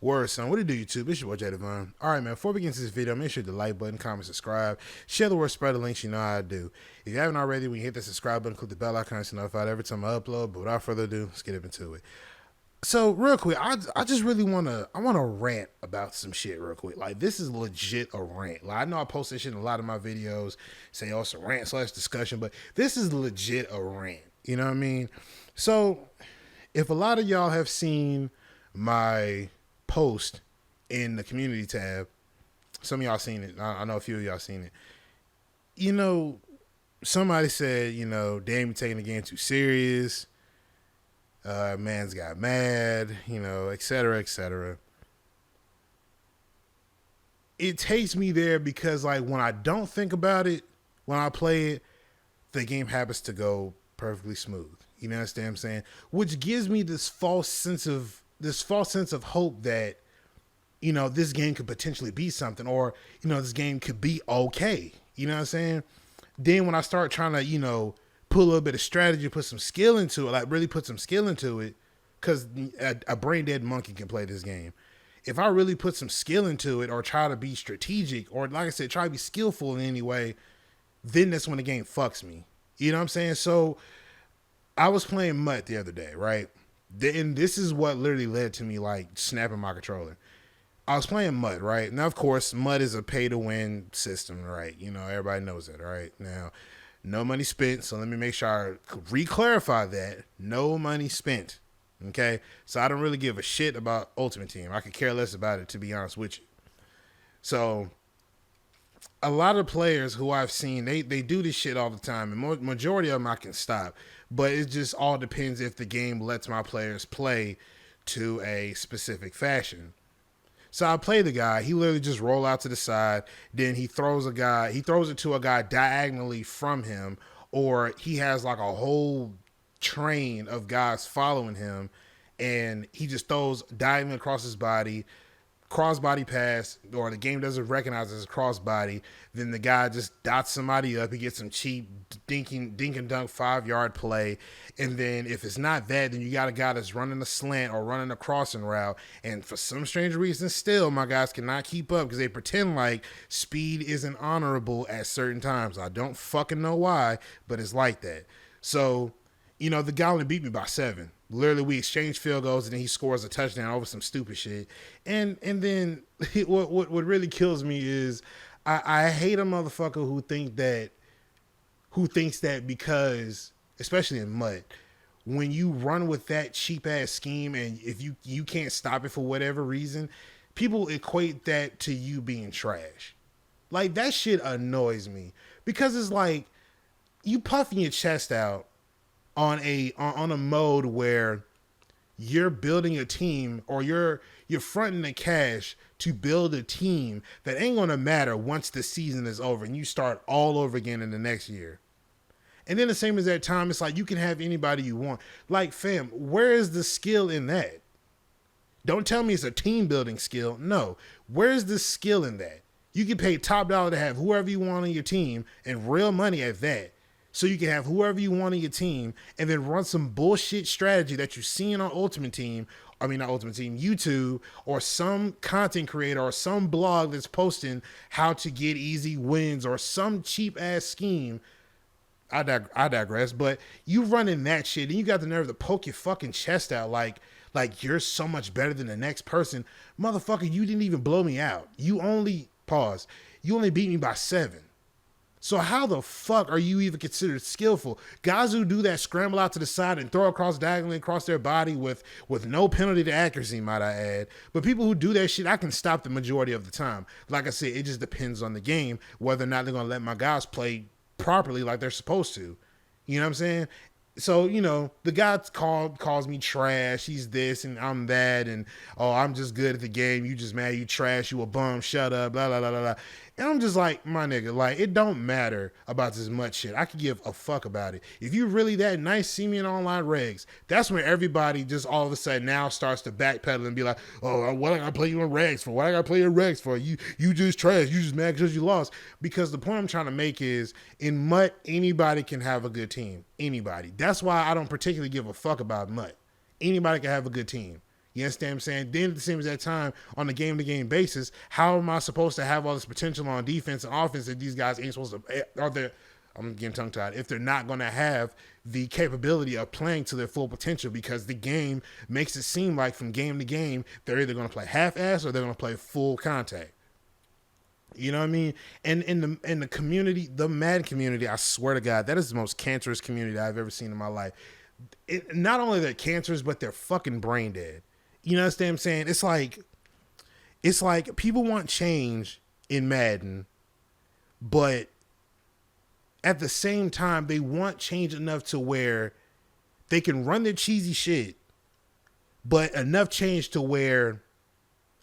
Word, son. What it do, YouTube? It's your boy, JDivine. All right, man. Before we get into this video, make sure to like button, comment, subscribe, share the word, spread the links. You know how I do. If you haven't already, when you hit the subscribe button, click the bell icon to be notified every time I upload. But without further ado, let's get up into it. So, real quick, I just really want to rant about some shit real quick. Like, this is legit a rant. Like, I know I post this shit in a lot of my videos, say, oh, it's a rant / discussion, but this is legit a rant. You know what I mean? So, if a lot of y'all have seen my post in the community tab, some of y'all seen it. I know a few of y'all seen it. You know, somebody said, you know, damn, you taking the game too serious. Man's got mad, you know, et cetera, et cetera. It takes me there because, like, when I don't think about it, when I play it, the game happens to go perfectly smooth. You know what I'm saying? Which gives me this false sense of hope that, you know, this game could potentially be something, or, you know, this game could be okay. You know what I'm saying? Then when I start trying to, you know, put a little bit of strategy, put some skill into it, like really put some skill into it, because a brain dead monkey can play this game. If I really put some skill into it, or try to be strategic, or like I said, try to be skillful in any way, then that's when the game fucks me. You know what I'm saying? So I was playing MUT the other day, right? And this is what literally led to me like snapping my controller. I was playing MUT, right? Now, of course, MUT is a pay-to-win system, right? You know, everybody knows that, right? Now, no money spent, so let me make sure I re-clarify that. No money spent, okay? So I don't really give a shit about Ultimate Team. I could care less about it, to be honest with you. So a lot of players who I've seen, they do this shit all the time, and majority of them I can stop. But it just all depends if the game lets my players play to a specific fashion. So I play the guy. He literally just roll out to the side. Then he throws it to a guy diagonally from him, or he has like a whole train of guys following him, and he just throws diagonally across his body, crossbody pass, or the game doesn't recognize it as a crossbody. Then the guy just dots somebody up. He gets some cheap dink and dunk 5-yard play. And then if it's not that, then you got a guy that's running a slant or running a crossing route. And for some strange reason, still, my guys cannot keep up because they pretend like speed isn't honorable at certain times. I don't fucking know why, but it's like that. So, you know, the guy only beat me by 7. Literally, we exchange field goals, and then he scores a touchdown over some stupid shit. And then what really kills me is I hate a motherfucker who thinks that because, especially in MUT, when you run with that cheap ass scheme, and if you can't stop it for whatever reason, people equate that to you being trash. Like, that shit annoys me because it's like you puffing your chest out on a mode where you're building a team, or you're fronting the cash to build a team that ain't gonna matter once the season is over and you start all over again in the next year. And then the same as that time, it's like you can have anybody you want. Like, fam, where is the skill in that? Don't tell me it's a team building skill. No, where's the skill in that? You can pay top dollar to have whoever you want on your team, and real money at that. So you can have whoever you want on your team, and then run some bullshit strategy that you're seeing on YouTube, or some content creator or some blog that's posting how to get easy wins, or some cheap ass scheme. I digress, but you running that shit, and you got the nerve to poke your fucking chest out like you're so much better than the next person. Motherfucker, you didn't even blow me out. You only beat me by 7. So how the fuck are you even considered skillful? Guys who do that scramble out to the side and throw across diagonally across their body with no penalty to accuracy, might I add. But people who do that shit, I can stop the majority of the time. Like I said, it just depends on the game, whether or not they're going to let my guys play properly like they're supposed to. You know what I'm saying? So, you know, the guy calls me trash. He's this and I'm that. And, oh, I'm just good at the game. You just mad. You trash. You a bum. Shut up. Blah, blah, blah, blah, blah. And I'm just like, my nigga, like, it don't matter about this much shit. I could give a fuck about it. If you really that nice, see me in online regs. That's when everybody just all of a sudden now starts to backpedal and be like, oh, what I gotta play you in regs for? What I gotta play you in regs for? You just trash. You just mad because you lost. Because the point I'm trying to make is, in MUT, anybody can have a good team. Anybody. That's why I don't particularly give a fuck about MUT. Anybody can have a good team. You understand what I'm saying? Then at the same exact time, on a game-to-game basis, how am I supposed to have all this potential on defense and offense if these guys ain't supposed to, I'm getting tongue-tied, if they're not going to have the capability of playing to their full potential, because the game makes it seem like from game to game, they're either going to play half-ass or they're going to play full contact. You know what I mean? And in the community, the Madden community, I swear to God, that is the most cancerous community I've ever seen in my life. Not only they're cancerous, but they're fucking brain dead. You know what I'm saying? It's like people want change in Madden, but at the same time, they want change enough to where they can run their cheesy shit, but enough change to where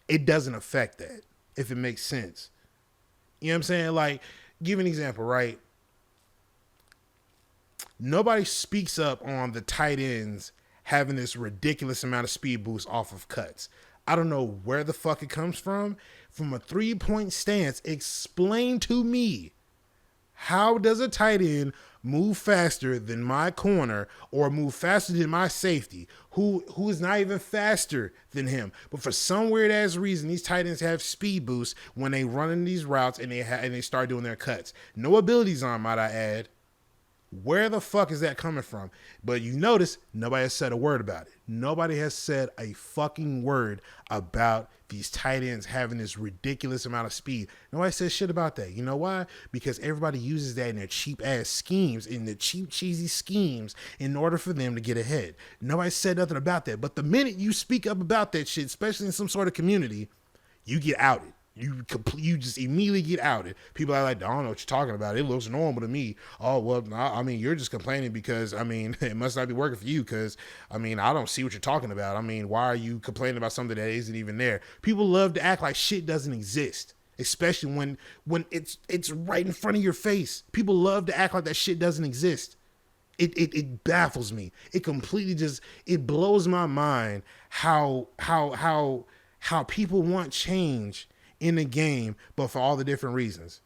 it doesn't affect that, if it makes sense. You know what I'm saying? Like, give an example, right? Nobody speaks up on the tight ends having this ridiculous amount of speed boost off of cuts. I don't know where the fuck it comes from. From a 3-point stance, explain to me, how does a tight end move faster than my corner or move faster than my safety, who is not even faster than him? But for some weird ass reason, these tight ends have speed boosts when they run in these routes and they start doing their cuts. No abilities on, might I add. Where the fuck is that coming from? But you notice nobody has said a word about it. Nobody has said a fucking word about these tight ends having this ridiculous amount of speed. Nobody says shit about that. You know why? Because everybody uses that in their cheap ass schemes, in the cheap, cheesy schemes, in order for them to get ahead. Nobody said nothing about that. But the minute you speak up about that shit, especially in some sort of community, you get outed. You just immediately get outed. People are like, I don't know what you're talking about. It looks normal to me. Oh, well, I mean, you're just complaining because, I mean, it must not be working for you because, I mean, I don't see what you're talking about. I mean, why are you complaining about something that isn't even there? People love to act like shit doesn't exist, especially when it's right in front of your face. People love to act like that shit doesn't exist. It baffles me. It completely it blows my mind how people want change in the game, but for all the different reasons.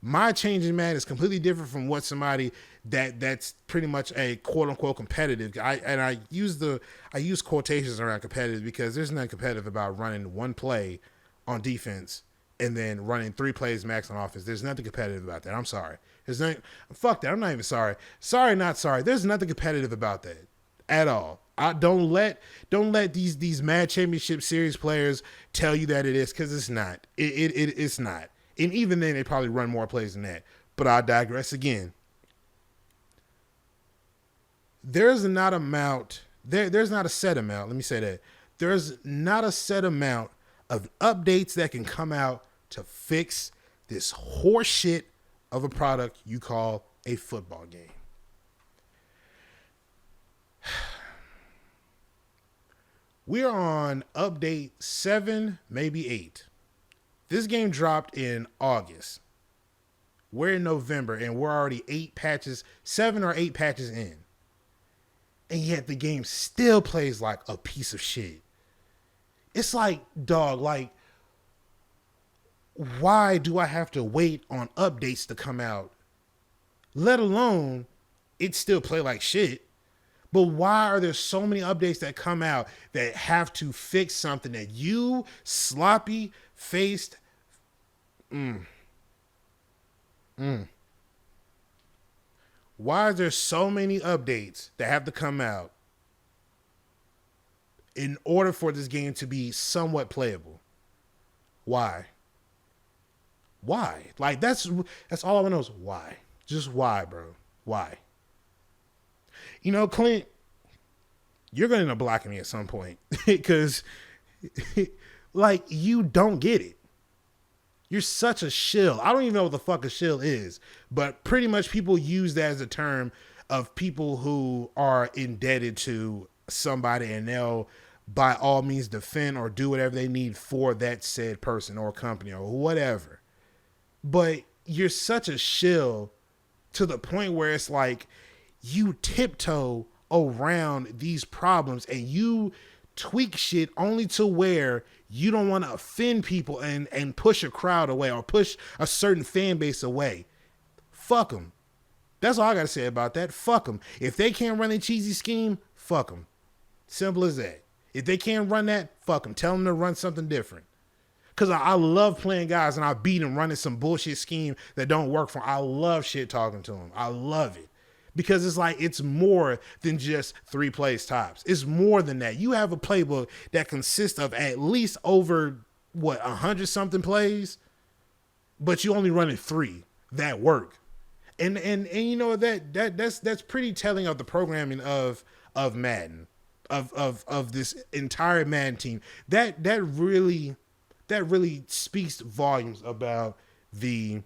My change in Madden is completely different from what somebody that's pretty much a quote unquote competitive. I use quotations around competitive because there's nothing competitive about running one play on defense and then running 3 plays max on offense. There's nothing competitive about that. I'm sorry. There's nothing. Fuck that. I'm not even sorry. Sorry, not sorry. There's nothing competitive about that at all. Don't let these Mad Championship Series players tell you that it is, because it's not. It's not. And even then, they probably run more plays than that. But I digress again. There's not a set amount. Let me say that. There's not a set amount of updates that can come out to fix this horse shit of a product you call a football game. We're on update 7, maybe 8. This game dropped in August. We're in November, and we're already 7 or 8 patches in. And yet the game still plays like a piece of shit. It's like, dog, like, why do I have to wait on updates to come out? Let alone it still play like shit. But why are there so many updates that come out that have to fix something that you sloppy-faced... Why are there so many updates that have to come out in order for this game to be somewhat playable? Why? Why? Like, that's all I want to know is why. Just why, bro? Why? You know, Clint, you're going to end up blocking me at some point because, like, you don't get it. You're such a shill. I don't even know what the fuck a shill is, but pretty much people use that as a term of people who are indebted to somebody and they'll by all means defend or do whatever they need for that said person or company or whatever. But you're such a shill to the point where it's like you tiptoe around these problems and you tweak shit only to where you don't want to offend people and push a crowd away or push a certain fan base away. Fuck them. That's all I got to say about that. Fuck them. If they can't run a cheesy scheme, fuck them. Simple as that. If they can't run that, fuck them. Tell them to run something different. Because I love playing guys and I beat them running some bullshit scheme that don't work for them. I love shit talking to them. I love it. Because it's like, it's more than just 3 plays tops. It's more than that. You have a playbook that consists of at least over, 100 something plays, but you only running 3 that work. And you know, that's pretty telling of the programming of Madden, of this entire Madden team. That really speaks volumes about the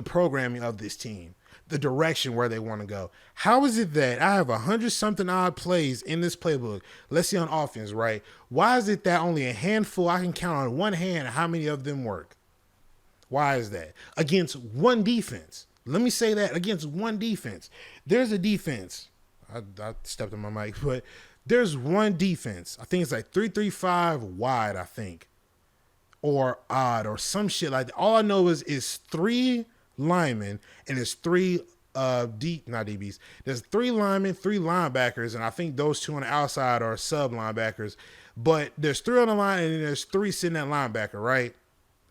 programming of this team, the direction where they want to go. How is it that I have 100 something odd plays in this playbook? Let's see on offense, right? Why is it that only a handful, I can count on one hand how many of them work? Why is that? Against one defense. Let me say that, against one defense. There's a defense. I stepped on my mic, but there's one defense. I think it's like 335 wide, I think. Or odd or some shit like that. All I know is 3 linemen and there's 3 not DBs. There's 3 linemen, 3 linebackers, and I think those 2 on the outside are sub linebackers. But there's 3 on the line and then there's 3 sitting at linebacker, right?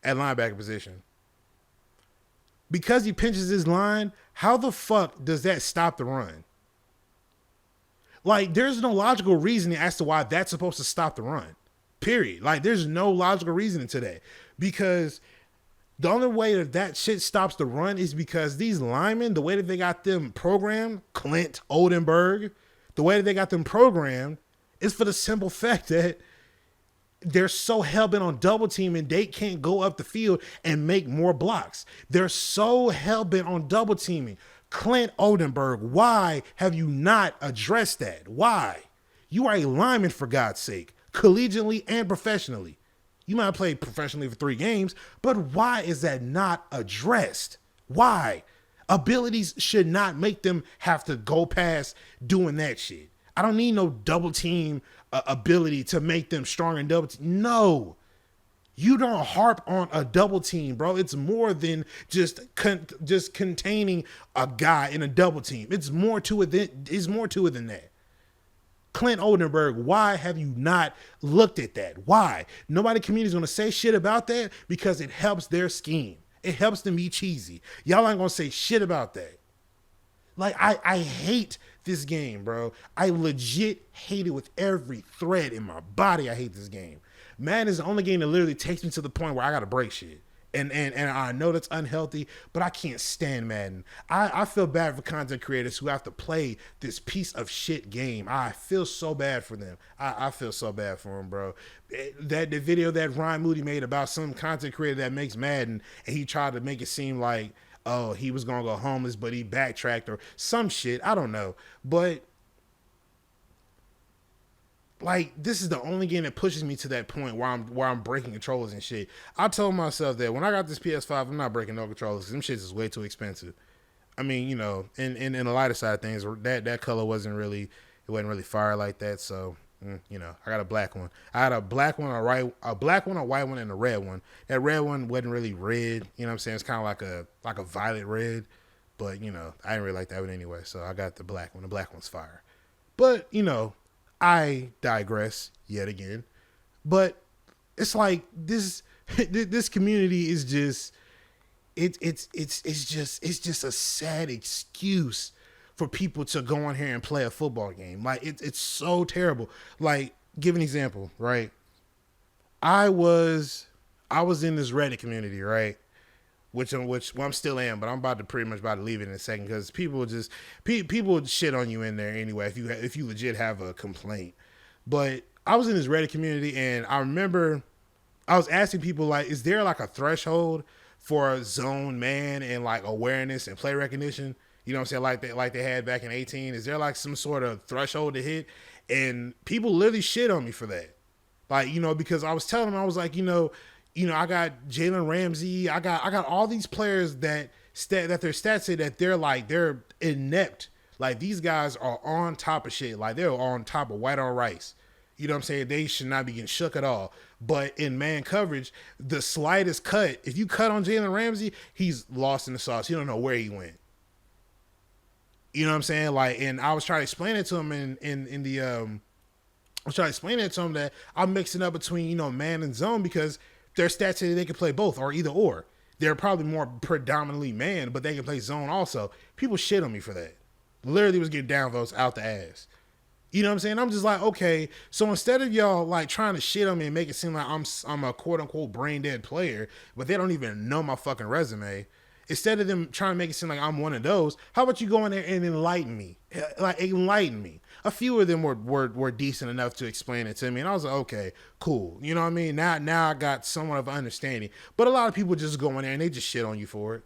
At linebacker position. Because he pinches his line, how the fuck does that stop the run? Like, there's no logical reasoning as to why that's supposed to stop the run. Period. Like, there's no logical reasoning to that. Because the only way that shit stops the run is because these linemen, the way that they got them programmed, Clint, Oldenburg, the way that they got them programmed is for the simple fact that they're so hell-bent on double teaming, they can't go up the field and make more blocks. They're so hell-bent on double teaming. Clint Oldenburg, why have you not addressed that? Why? You are a lineman, for God's sake, collegiately and professionally. You might have played professionally for 3 games, but why is that not addressed? Why? Abilities should not make them have to go past doing that shit. I don't need no double team ability to make them stronger in double team. No, you don't harp on a double team, bro. It's more than just containing a guy in a double team. It's more to it than that. Clint Oldenburg, why have you not looked at that? Why? Nobody in the community is going to say shit about that because it helps their scheme. It helps them be cheesy. Y'all ain't going to say shit about that. Like, I hate this game, bro. I legit hate it with every thread in my body. I hate this game. Madden is the only game that literally takes me to the point where I got to break shit. And I know that's unhealthy, but I can't stand Madden. I feel bad for content creators who have to play this piece of shit game. I feel so bad for them. I feel so bad for them, bro. The video that Ryan Moody made about some content creator that makes Madden, and he tried to make it seem like, oh, he was going to go homeless, but he backtracked or some shit. I don't know. But, like, this is the only game that pushes me to that point where I'm breaking controllers and shit. I told myself that when I got this PS5, I'm not breaking no controllers because them shits is way too expensive. I mean, you know, in the lighter side of things, that color wasn't really fire like that. So, you know, I got a black one. I had a black one, a black one, a white one, and a red one. That red one wasn't really red. You know what I'm saying? It's kind of like a violet red. But, you know, I didn't really like that one anyway. So I got the black one. The black one's fire. But, you know, I digress yet again. But it's like this community is just it's just a sad excuse for people to go on here and play a football game. Like, it's so terrible. Like, give an example, right? I was in this Reddit community, right? Which I'm still am, but I'm pretty much about to leave it in a second because people shit on you in there anyway if you legit have a complaint. But I was in this Reddit community and I remember I was asking people, like, is there like a threshold for zone man and like awareness and play recognition? You know what I'm saying? Like they had back in 18. Is there like some sort of threshold to hit? And people literally shit on me for that. Like, you know, because I was telling them, I was like, you know, I got Jalen Ramsey. I got all these players that their stats say that they're inept. Like, these guys are on top of shit. Like, they're on top of white on rice. You know what I'm saying? They should not be getting shook at all. But in man coverage, the slightest cut, if you cut on Jalen Ramsey, he's lost in the sauce. You don't know where he went. You know what I'm saying? Like, and I was trying to explain it to him in the I'm trying to explain it to them that I'm mixing up between, man and zone because their stats say they can play both or either or. They're probably more predominantly man, but they can play zone also. People shit on me for that. Literally was getting downvotes out the ass. You know what I'm saying? I'm just like, okay, so instead of y'all like trying to shit on me and make it seem like I'm a quote unquote brain dead player, but they don't even know my fucking resume, instead of them trying to make it seem like I'm one of those, how about you go in there and enlighten me? Like, enlighten me. A few of them were decent enough to explain it to me, and I was like, okay, cool. You know what I mean? Now I got somewhat of an understanding. But a lot of people just go in there and they just shit on you for it.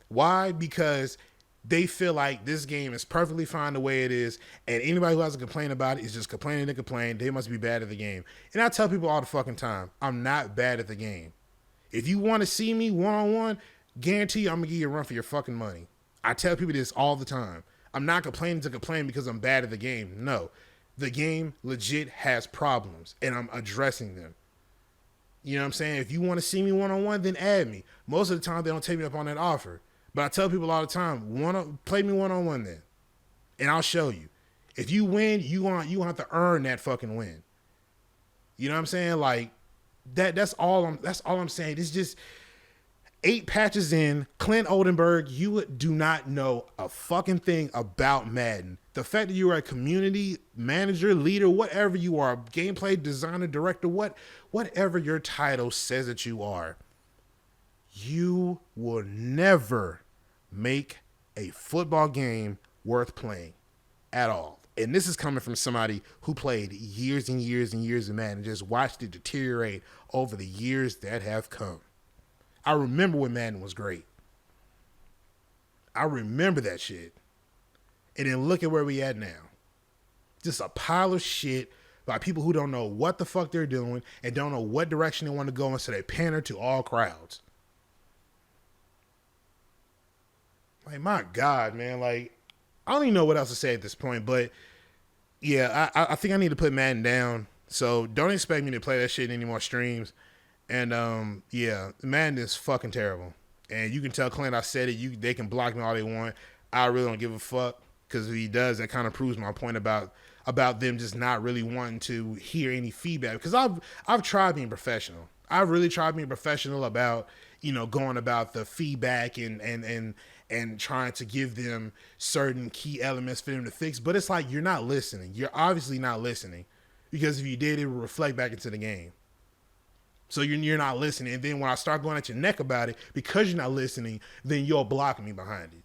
Why? Because they feel like this game is perfectly fine the way it is, and anybody who has a complaint about it is just complaining to complain. They must be bad at the game. And I tell people all the fucking time, I'm not bad at the game. If you want to see me one-on-one, guarantee you I'm going to give you a run for your fucking money. I tell people this all the time. I'm not complaining to complain because I'm bad at the game. No. The game legit has problems, and I'm addressing them. You know what I'm saying? If you want to see me one-on-one, then add me. Most of the time, they don't take me up on that offer. But I tell people all the time, play me one-on-one then, and I'll show you. If you win, you have to earn that fucking win. You know what I'm saying? Like, that's all I'm saying. It's just 8 patches in, Clint Oldenburg, you do not know a fucking thing about Madden. The fact that you are a community manager, leader, whatever you are, gameplay designer, director, whatever your title says that you are, you will never make a football game worth playing at all. And this is coming from somebody who played years and years and years of Madden and just watched it deteriorate over the years that have come. I remember when Madden was great. I remember that shit. And then look at where we at now. Just a pile of shit by people who don't know what the fuck they're doing and don't know what direction they want to go in, so they pander to all crowds. Like, my God, man. Like, I don't even know what else to say at this point, but yeah, I think I need to put Madden down. So don't expect me to play that shit in any more streams. And yeah, Madden is fucking terrible. And you can tell Clint I said it. They can block me all they want. I really don't give a fuck, because if he does, that kind of proves my point about them just not really wanting to hear any feedback. Because I've tried being professional. I've really tried being professional about, going about the feedback and trying to give them certain key elements for them to fix. But it's like, you're not listening. You're obviously not listening, because if you did, it would reflect back into the game. So you're not listening. And then when I start going at your neck about it, because you're not listening, then you'll block me behind it.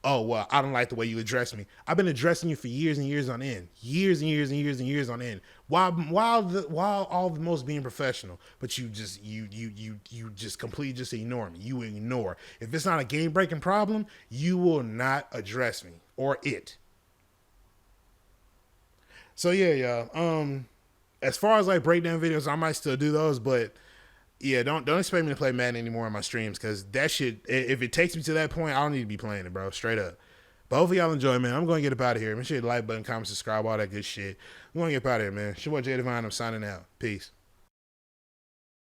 Oh, well, I don't like the way you address me. I've been addressing you for years and years on end. Years and years and years and years on end. While all the most being professional, but you just completely just ignore me. You ignore. If it's not a game breaking problem, you will not address me or it. So yeah, y'all. As far as like breakdown videos, I might still do those, but yeah, don't expect me to play Madden anymore on my streams, because that shit, if it takes me to that point, I don't need to be playing it, bro. Straight up. But hopefully y'all enjoy, man. I'm going to get up out of here. Make sure you hit the like button, comment, subscribe, all that good shit. I'm going to get up out of here, man. It's your boy JDivine. I'm signing out. Peace.